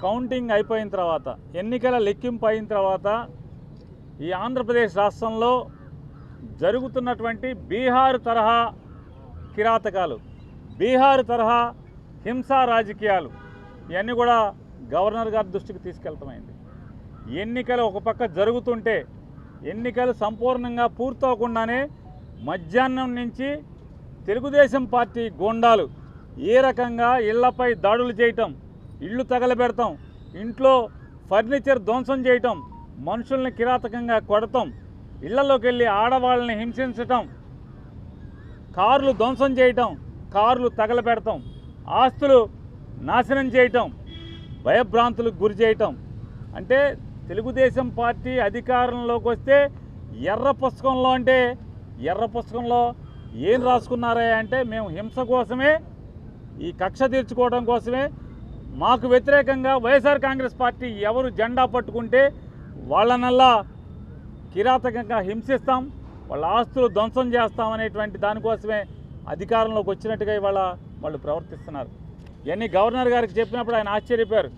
Counting అయిపోయిన తర్వాత, ఎన్నికల లెక్కింపు అయిన తర్వాత ఈ ఆంధ్రప్రదేశ్ రాష్ట్రంలో జరుగుతున్నటువంటి బీహార్ తరహా కిరాతకాలు, బీహార్ తరహా హింసా రాజకీయాలు ఇవన్నీ కూడా గవర్నర్ గారి దృష్టికి తీసుకెళ్తామైంది. ఎన్నికలు ఒక పక్క జరుగుతుంటే, ఎన్నికలు సంపూర్ణంగా పూర్తవకుండానే మధ్యాహ్నం నుంచి తెలుగుదేశం పార్టీ గూండాలు ఏ రకంగా ఇళ్లపై దాడులు చేయటం, ఇళ్ళు తగలబెడతాం, ఇంట్లో ఫర్నిచర్ ధ్వంసం చేయటం, మనుషుల్ని కిరాతకంగా కొడతాం, ఇళ్లలోకి వెళ్ళి ఆడవాళ్ళని హింసించటం, కార్లు ధ్వంసం చేయటం, కార్లు తగలబెడతాం, ఆస్తులు నాశనం చేయటం, భయభ్రాంతులకు గురి చేయటం. అంటే తెలుగుదేశం పార్టీ అధికారంలోకి వస్తే ఎర్ర పుస్తకంలో, అంటే ఎర్ర పుస్తకంలో ఏం రాసుకున్నారా అంటే, మేము హింస కోసమే, ఈ కక్ష తీర్చుకోవడం కోసమే, మాకు వ్యతిరేకంగా వైఎస్ఆర్ కాంగ్రెస్ పార్టీ ఎవరు జెండా పట్టుకుంటే వాళ్ళనల్లా కిరాతకంగా హింసిస్తాం, వాళ్ళ ఆస్తులు ధ్వంసం చేస్తాం అనేటువంటి దానికోసమే అధికారంలోకి వచ్చినట్టుగా ఇవాళ వాళ్ళు ప్రవర్తిస్తున్నారు. ఇవన్నీ గవర్నర్ గారికి చెప్పినప్పుడు ఆయన ఆశ్చర్యపోయారు.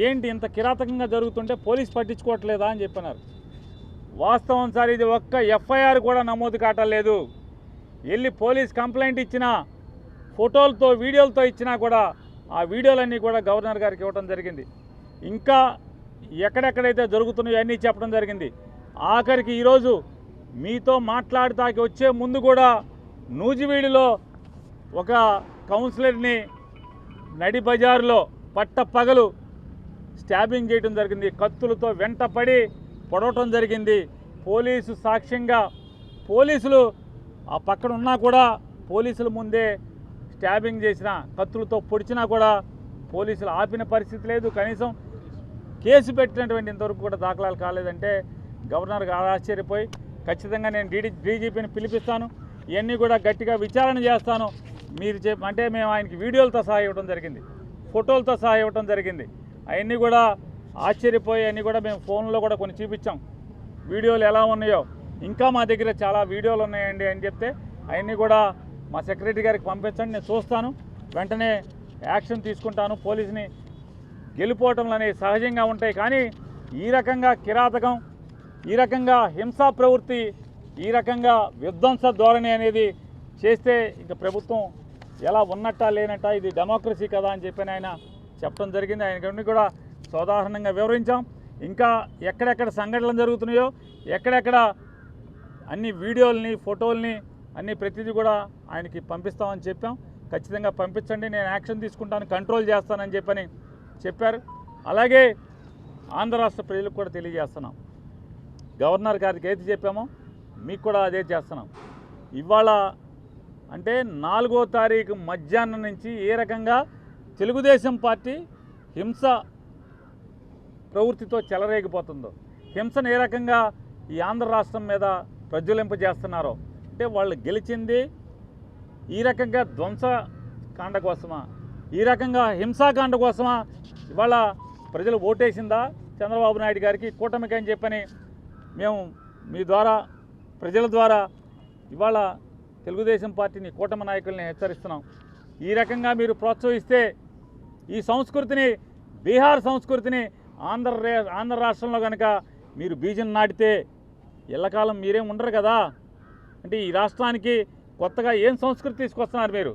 ఏంటి ఇంత కిరాతకంగా జరుగుతుంటే పోలీసు పట్టించుకోవట్లేదా అని చెప్పినారు. వాస్తవం సార్, ఇది ఒక్క ఎఫ్ఐఆర్ కూడా నమోదు కావట్లేదు. వెళ్ళి పోలీస్ కంప్లైంట్ ఇచ్చినా, ఫోటోలతో వీడియోలతో ఇచ్చినా కూడా ఆ వీడియోలన్నీ కూడా గవర్నర్ గారికి ఇవ్వడం జరిగింది. ఇంకా ఎక్కడెక్కడైతే జరుగుతున్నాయో అన్నీ చెప్పడం జరిగింది. ఆఖరికి ఈరోజు మీతో మాట్లాడతాకి వచ్చే ముందు కూడా నూజివీడులో ఒక కౌన్సిలర్ని నడి బజారులో పట్టపగలు స్టాబింగ్ చేయడం జరిగింది. కత్తులతో వెంటపడి పొడవటం జరిగింది. పోలీసు సాక్ష్యంగా, పోలీసులు ఆ పక్కన ఉన్నా కూడా పోలీసుల ముందే స్టాబింగ్ చేసిన, కత్తులతో పొడిచినా కూడా పోలీసులు ఆపిన పరిస్థితి లేదు. కనీసం కేసు పెట్టినటువంటి ఇంతవరకు కూడా దాఖలాలు కాలేదంటే గవర్నర్ గారు ఆశ్చర్యపోయి, ఖచ్చితంగా నేను డీజీపీని పిలిపిస్తాను, ఇవన్నీ కూడా గట్టిగా విచారణ చేస్తాను మీరు అంటే మేము ఆయనకి వీడియోలతో సహా ఇవ్వడం జరిగింది, ఫోటోలతో సహా ఇవ్వడం జరిగింది. అవన్నీ కూడా ఆశ్చర్యపోయి అన్నీ కూడా మేము ఫోన్లో కూడా కొన్ని చూపించాం, వీడియోలు ఎలా ఉన్నాయో. ఇంకా మా దగ్గర చాలా వీడియోలు ఉన్నాయండి అని చెప్తే అవన్నీ కూడా మా సెక్రటరీ గారికి పంపించండి, నేను చూస్తాను, వెంటనే యాక్షన్ తీసుకుంటాను. పోలీసుని గెలిపోవటంలు అనేవి సహజంగా ఉంటాయి, కానీ ఈ రకంగా కిరాతకం, ఈ రకంగా హింసా ప్రవృత్తి, ఈ రకంగా విధ్వంస ధోరణి అనేది చేస్తే ఇంకా ప్రభుత్వం ఎలా ఉన్నట్టా లేనట్టా, ఇది డెమోక్రసీ కదా అని చెప్పి ఆయన చెప్పడం జరిగింది. ఆయనకన్నీ కూడా సాధారణంగా వివరించాం. ఇంకా ఎక్కడెక్కడ సంఘటనలు జరుగుతున్నాయో, ఎక్కడెక్కడ అన్ని వీడియోల్ని, ఫోటోల్ని అన్ని ప్రతిదీ కూడా ఆయనకి పంపిస్తామని చెప్పాం. ఖచ్చితంగా పంపించండి, నేను యాక్షన్ తీసుకుంటాను, కంట్రోల్ చేస్తానని చెప్పని చెప్పారు. అలాగే ఆంధ్ర రాష్ట్ర ప్రజలకు కూడా తెలియజేస్తున్నాం, గవర్నర్ గారికి ఏది చెప్పామో మీకు కూడా అదే చేస్తున్నాం. ఇవాళ అంటే 4వ తారీఖు మధ్యాహ్నం నుంచి ఏ రకంగా తెలుగుదేశం పార్టీ హింస ప్రవృత్తితో చెలరేగిపోతుందో, హింసను ఏ రకంగా ఈ ఆంధ్ర రాష్ట్రం మీద ప్రజ్వలింపజేస్తున్నారో, అంటే వాళ్ళు గెలిచింది ఈ రకంగా ధ్వంసకాండ కోసమా, ఈ రకంగా హింసాకాండ కోసమా ఇవాళ ప్రజలు ఓటేసిందా చంద్రబాబు నాయుడు గారికి, కూటమికి అని చెప్పని మేము మీ ద్వారా, ప్రజల ద్వారా ఇవాళ తెలుగుదేశం పార్టీని, కూటమి నాయకుల్ని హెచ్చరిస్తున్నాం. ఈ రకంగా మీరు ప్రోత్సహిస్తే ఈ సంస్కృతిని, బీహార్ సంస్కృతిని ఆంధ్ర రాష్ట్రంలో కనుక మీరు బీజం నాటితే ఎల్లకాలం మీరేం ఉండరు కదా. అంటే ఈ రాష్ట్రానికి కొత్తగా ఏం సంస్కృతి తీసుకొస్తున్నారు మీరు?